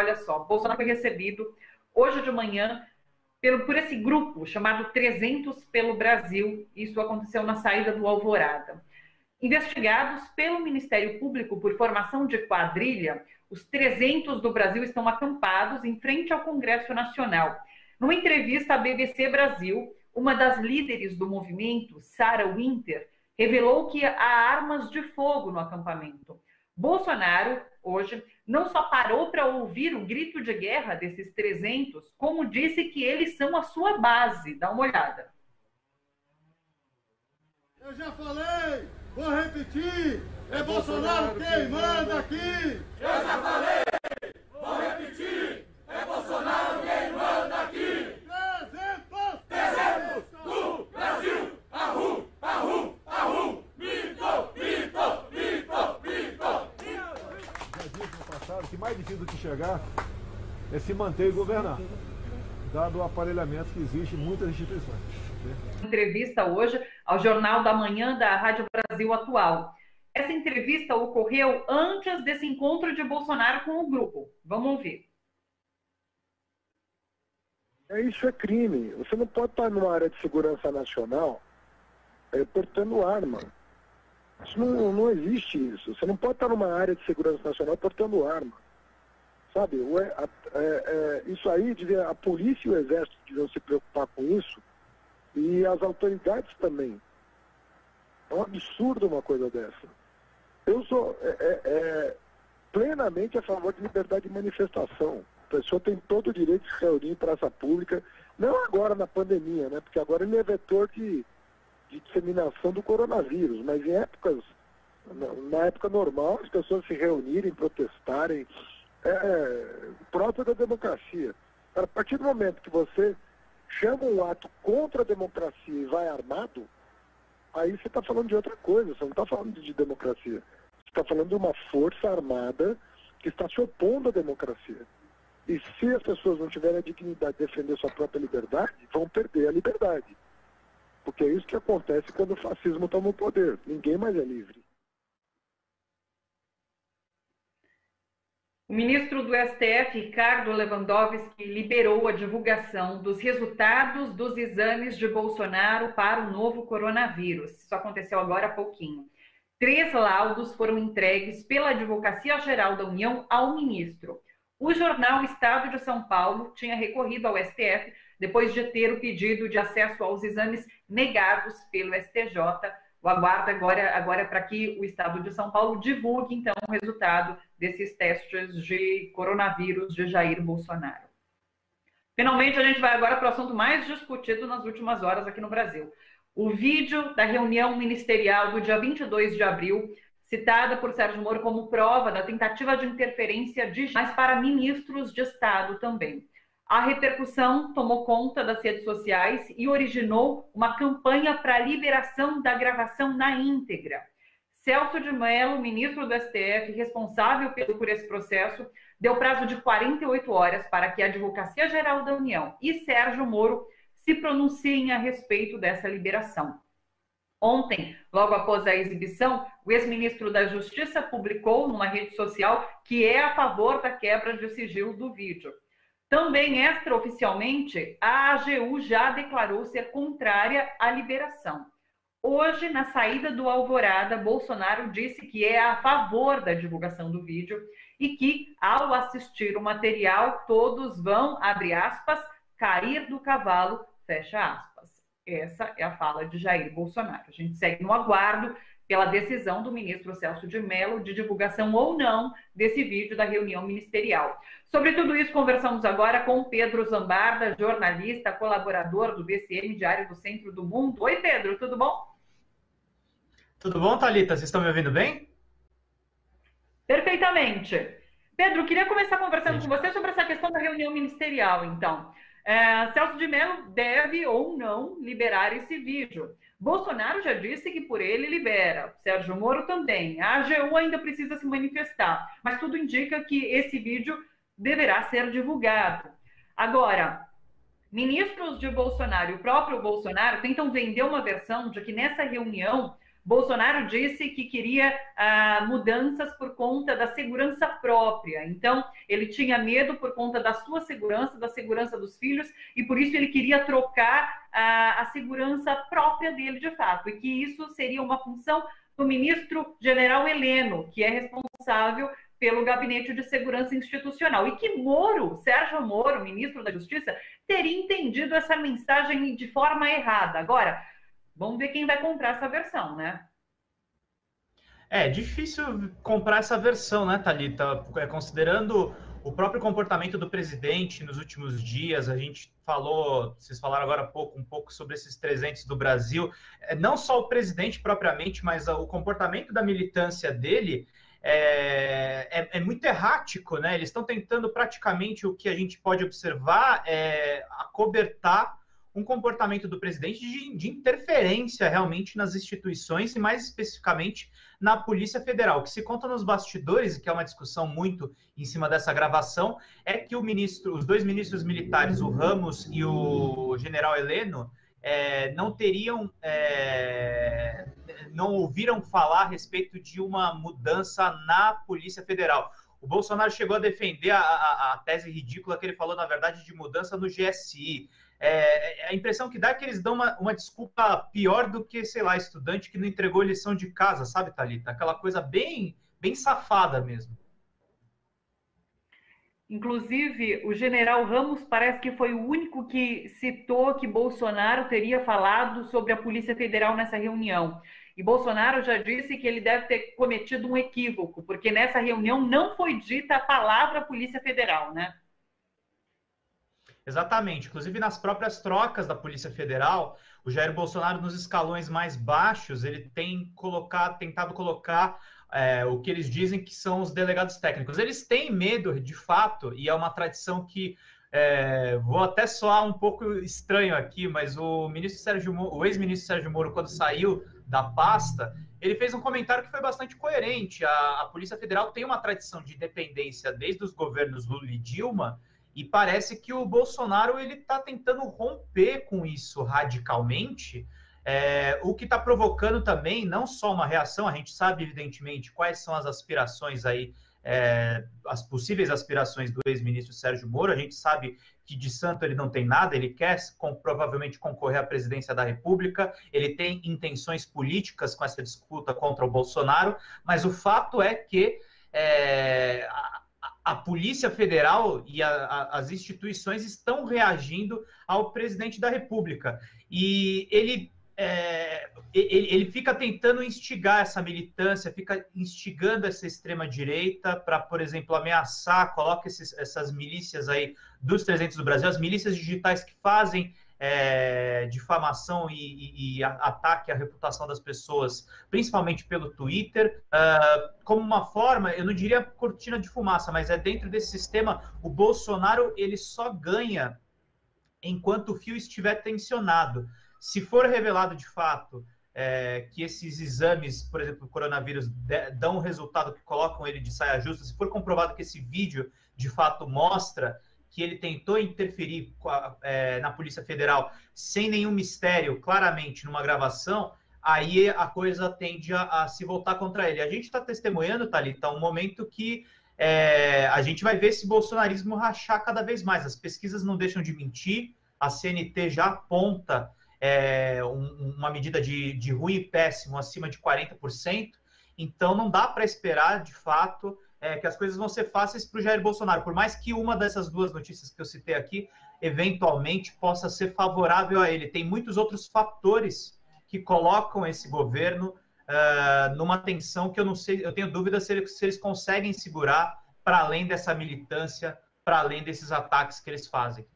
olha só, Bolsonaro foi recebido hoje de manhã por esse grupo chamado 300 pelo Brasil. Isso aconteceu na saída do Alvorada. Investigados pelo Ministério Público por formação de quadrilha, os 300 do Brasil estão acampados em frente ao Congresso Nacional. Numa entrevista à BBC Brasil, uma das líderes do movimento, Sarah Winter, revelou que há armas de fogo no acampamento. Bolsonaro, hoje, não só parou para ouvir o grito de guerra desses 300, como disse que eles são a sua base. Dá uma olhada. Eu já falei, vou repetir, é Bolsonaro quem manda aqui! Eu já falei, vou repetir, é Bolsonaro quem manda aqui! 300 do Brasil, arrum, arrum, arrum, mito, mito, mito, mito! Já disse no passado que mais difícil do que chegar é se manter e governar, dado o aparelhamento que existe em muitas instituições. Entrevista hoje ao Jornal da Manhã da Rádio Brasil Atual. Essa entrevista ocorreu antes desse encontro de Bolsonaro com o grupo. Vamos ouvir. Isso é crime. Você não pode estar numa área de segurança nacional portando arma. Isso não existe isso. Você não pode estar numa área de segurança nacional portando arma. Sabe? Isso aí, a polícia e o exército deviam se preocupar com isso. E as autoridades também. É um absurdo uma coisa dessa. Eu sou plenamente a favor de liberdade de manifestação. A pessoa tem todo o direito de se reunir em praça pública, não agora na pandemia, né? Porque agora ele é vetor de disseminação do coronavírus, mas em épocas, na época normal, as pessoas se reunirem, protestarem, próprio da democracia. A partir do momento que você chama um ato contra a democracia e vai armado, aí você está falando de outra coisa, você não está falando de democracia. Você está falando de uma força armada que está se opondo à democracia. E se as pessoas não tiverem a dignidade de defender sua própria liberdade, vão perder a liberdade. Porque é isso que acontece quando o fascismo toma o poder. Ninguém mais é livre. O ministro do STF, Ricardo Lewandowski, liberou a divulgação dos resultados dos exames de Bolsonaro para o novo coronavírus. Isso aconteceu agora há pouquinho. 3 laudos foram entregues pela Advocacia Geral da União ao ministro. O jornal Estado de São Paulo tinha recorrido ao STF depois de ter o pedido de acesso aos exames negados pelo STJ. O aguardo agora para que o Estado de São Paulo divulgue, então, o resultado desses testes de coronavírus de Jair Bolsonaro. Finalmente, a gente vai agora para o assunto mais discutido nas últimas horas aqui no Brasil. O vídeo da reunião ministerial do dia 22 de abril, citada por Sérgio Moro como prova da tentativa de interferência mas para ministros de Estado também. A repercussão tomou conta das redes sociais e originou uma campanha para a liberação da gravação na íntegra. Celso de Mello, ministro do STF, responsável por esse processo, deu prazo de 48 horas para que a Advocacia Geral da União e Sérgio Moro se pronunciem a respeito dessa liberação. Ontem, logo após a exibição, o ex-ministro da Justiça publicou numa rede social que é a favor da quebra de sigilo do vídeo. Também, extraoficialmente, a AGU já declarou ser contrária à liberação. Hoje, na saída do Alvorada, Bolsonaro disse que é a favor da divulgação do vídeo e que, ao assistir o material, todos vão, abre aspas, cair do cavalo, fecha aspas. Essa é a fala de Jair Bolsonaro. A gente segue no aguardo pela decisão do ministro Celso de Mello de divulgação ou não desse vídeo da reunião ministerial. Sobre tudo isso, conversamos agora com Pedro Zambarda, jornalista, colaborador do BCM Diário do Centro do Mundo. Oi, Pedro, tudo bom? Tudo bom, Thalita? Vocês estão me ouvindo bem? Perfeitamente. Pedro, queria começar conversando com você sobre essa questão da reunião ministerial, então. Celso de Mello deve ou não liberar esse vídeo. Bolsonaro já disse que por ele libera, Sérgio Moro também. A AGU ainda precisa se manifestar, mas tudo indica que esse vídeo deverá ser divulgado. Agora, ministros de Bolsonaro e o próprio Bolsonaro tentam vender uma versão de que nessa reunião Bolsonaro disse que queria mudanças por conta da segurança própria. Então, ele tinha medo por conta da sua segurança, da segurança dos filhos, e por isso ele queria trocar a segurança própria dele, de fato, e que isso seria uma função do ministro general Heleno, que é responsável pelo Gabinete de Segurança Institucional. E que Sérgio Moro, ministro da Justiça, teria entendido essa mensagem de forma errada. Agora, vamos ver quem vai comprar essa versão, né? É difícil comprar essa versão, né, Thalita? Considerando o próprio comportamento do presidente nos últimos dias, a gente falou, vocês falaram agora há pouco, um pouco sobre esses 300 do Brasil, não só o presidente propriamente, mas o comportamento da militância dele é muito errático, né? Eles estão tentando praticamente, o que a gente pode observar, acobertar um comportamento do presidente de interferência realmente nas instituições e mais especificamente na Polícia Federal. O que se conta nos bastidores, e que é uma discussão muito em cima dessa gravação, é que os dois ministros militares, o Ramos e o general Heleno, não ouviram falar a respeito de uma mudança na Polícia Federal. O Bolsonaro chegou a defender a tese ridícula que ele falou, na verdade, de mudança no GSI. A impressão que dá é que eles dão uma desculpa pior do que, sei lá, estudante que não entregou lição de casa, sabe, Thalita? Aquela coisa bem, bem safada mesmo. Inclusive, o general Ramos parece que foi o único que citou que Bolsonaro teria falado sobre a Polícia Federal nessa reunião. E Bolsonaro já disse que ele deve ter cometido um equívoco, porque nessa reunião não foi dita a palavra Polícia Federal, né? Exatamente. Inclusive, nas próprias trocas da Polícia Federal, o Jair Bolsonaro, nos escalões mais baixos, ele tem tentado colocar o que eles dizem que são os delegados técnicos. Eles têm medo, de fato, e é uma tradição que vou até soar um pouco estranho aqui, mas o ex-ministro Sérgio Moro, quando saiu da pasta, ele fez um comentário que foi bastante coerente. A Polícia Federal tem uma tradição de independência desde os governos Lula e Dilma, e parece que o Bolsonaro está tentando romper com isso radicalmente, o que está provocando também não só uma reação, a gente sabe evidentemente quais são as aspirações aí, as possíveis aspirações do ex-ministro Sérgio Moro. A gente sabe que de santo ele não tem nada, ele quer provavelmente concorrer à presidência da República, ele tem intenções políticas com essa disputa contra o Bolsonaro, mas o fato é que a Polícia Federal e as instituições estão reagindo ao presidente da República. E ele fica tentando instigar essa militância, fica instigando essa extrema-direita para, por exemplo, ameaçar, coloca essas milícias aí dos 300 do Brasil, as milícias digitais que fazem difamação e ataque à reputação das pessoas, principalmente pelo Twitter, como uma forma, eu não diria cortina de fumaça, mas dentro desse sistema, o Bolsonaro ele só ganha enquanto o fio estiver tensionado. Se for revelado de fato que esses exames, por exemplo, do coronavírus, dão um resultado que colocam ele de saia justa, se for comprovado que esse vídeo de fato mostra que ele tentou interferir na Polícia Federal sem nenhum mistério, claramente, numa gravação, aí a coisa tende a se voltar contra ele. A gente está testemunhando, Thalita, um momento que a gente vai ver esse bolsonarismo rachar cada vez mais. As pesquisas não deixam de mentir, a CNT já aponta uma medida de ruim e péssimo acima de 40%, então não dá para esperar, de fato, que as coisas vão ser fáceis para o Jair Bolsonaro, por mais que uma dessas duas notícias que eu citei aqui, eventualmente, possa ser favorável a ele. Tem muitos outros fatores que colocam esse governo numa tensão que eu não sei, eu tenho dúvida se eles conseguem segurar para além dessa militância, para além desses ataques que eles fazem.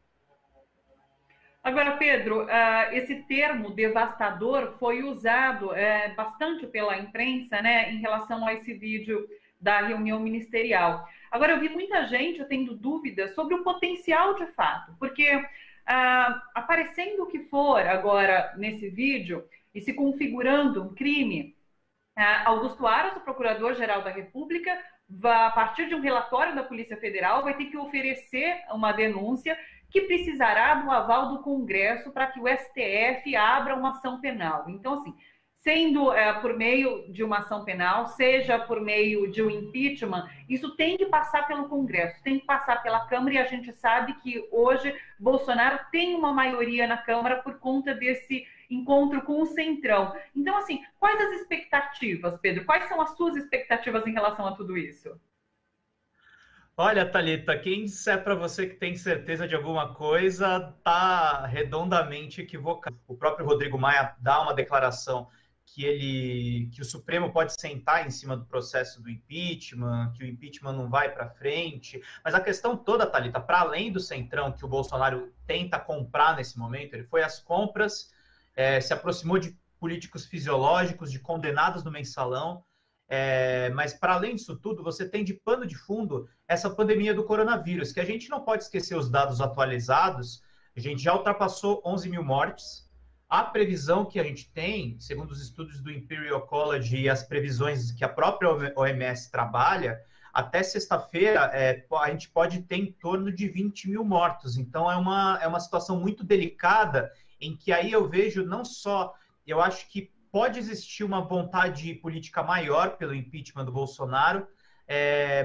Agora, Pedro, esse termo devastador foi usado bastante pela imprensa, né, em relação a esse vídeo da reunião ministerial. Agora, eu vi muita gente tendo dúvidas sobre o potencial de fato, porque aparecendo o que for agora nesse vídeo e se configurando um crime, Augusto Aras, o Procurador-Geral da República, a partir de um relatório da Polícia Federal, vai ter que oferecer uma denúncia que precisará do aval do Congresso para que o STF abra uma ação penal. Então, assim, sendo por meio de uma ação penal, seja por meio de um impeachment, isso tem que passar pelo Congresso, tem que passar pela Câmara, e a gente sabe que hoje Bolsonaro tem uma maioria na Câmara por conta desse encontro com o Centrão. Então, assim, quais as expectativas, Pedro? Quais são as suas expectativas em relação a tudo isso? Olha, Thalita, quem disser para você que tem certeza de alguma coisa está redondamente equivocado. O próprio Rodrigo Maia dá uma declaração que o Supremo pode sentar em cima do processo do impeachment, que o impeachment não vai para frente. Mas a questão toda, Thalita, para além do Centrão que o Bolsonaro tenta comprar nesse momento, ele foi às compras, se aproximou de políticos fisiológicos, de condenados no mensalão. Mas, para além disso tudo, você tem de pano de fundo essa pandemia do coronavírus, que a gente não pode esquecer os dados atualizados. A gente já ultrapassou 11 mil mortes. A previsão que a gente tem, segundo os estudos do Imperial College e as previsões que a própria OMS trabalha, até sexta-feira a gente pode ter em torno de 20 mil mortos. Então, é uma situação muito delicada, em que aí eu vejo não só, eu acho que pode existir uma vontade política maior pelo impeachment do Bolsonaro,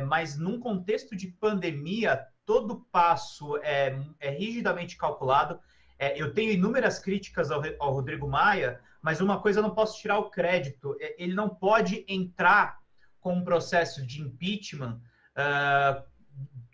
mas num contexto de pandemia, todo passo é rigidamente calculado. Eu tenho inúmeras críticas ao Rodrigo Maia, mas uma coisa eu não posso tirar o crédito. Ele não pode entrar com um processo de impeachment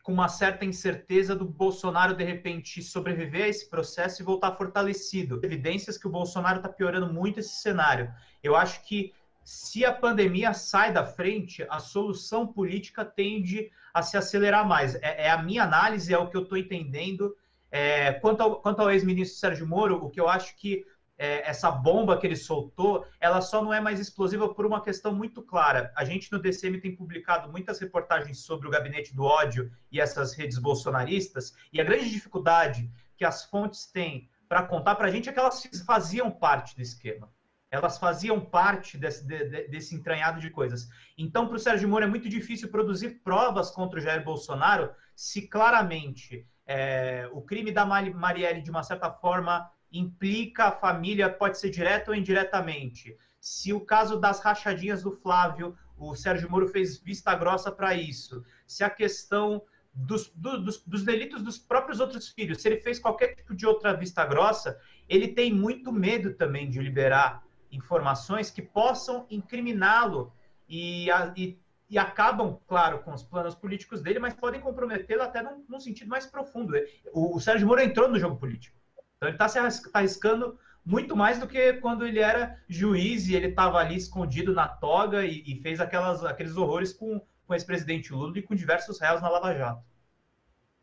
com uma certa incerteza do Bolsonaro, de repente, sobreviver a esse processo e voltar fortalecido. Evidências que o Bolsonaro está piorando muito esse cenário. Eu acho que, se a pandemia sai da frente, a solução política tende a se acelerar mais. É a minha análise, é o que eu estou entendendo. Quanto ao ex-ministro Sérgio Moro, o que eu acho que essa bomba que ele soltou, ela só não é mais explosiva por uma questão muito clara. A gente no DCM tem publicado muitas reportagens sobre o gabinete do ódio e essas redes bolsonaristas, e a grande dificuldade que as fontes têm para contar para a gente é que elas faziam parte do esquema. Elas faziam parte desse entranhado de coisas. Então, para o Sérgio Moro é muito difícil produzir provas contra o Jair Bolsonaro se claramente o crime da Marielle, de uma certa forma, implica a família, pode ser direto ou indiretamente. Se o caso das rachadinhas do Flávio, o Sérgio Moro fez vista grossa para isso. Se a questão dos delitos dos próprios outros filhos, se ele fez qualquer tipo de outra vista grossa, ele tem muito medo também de liberar informações que possam incriminá-lo e acabam, claro, com os planos políticos dele, mas podem comprometê-lo até num sentido mais profundo. O Sérgio Moro entrou no jogo político. Então, ele está se arriscando muito mais do que quando ele era juiz e ele estava ali escondido na toga e fez aqueles horrores com o ex-presidente Lula e com diversos réus na Lava Jato.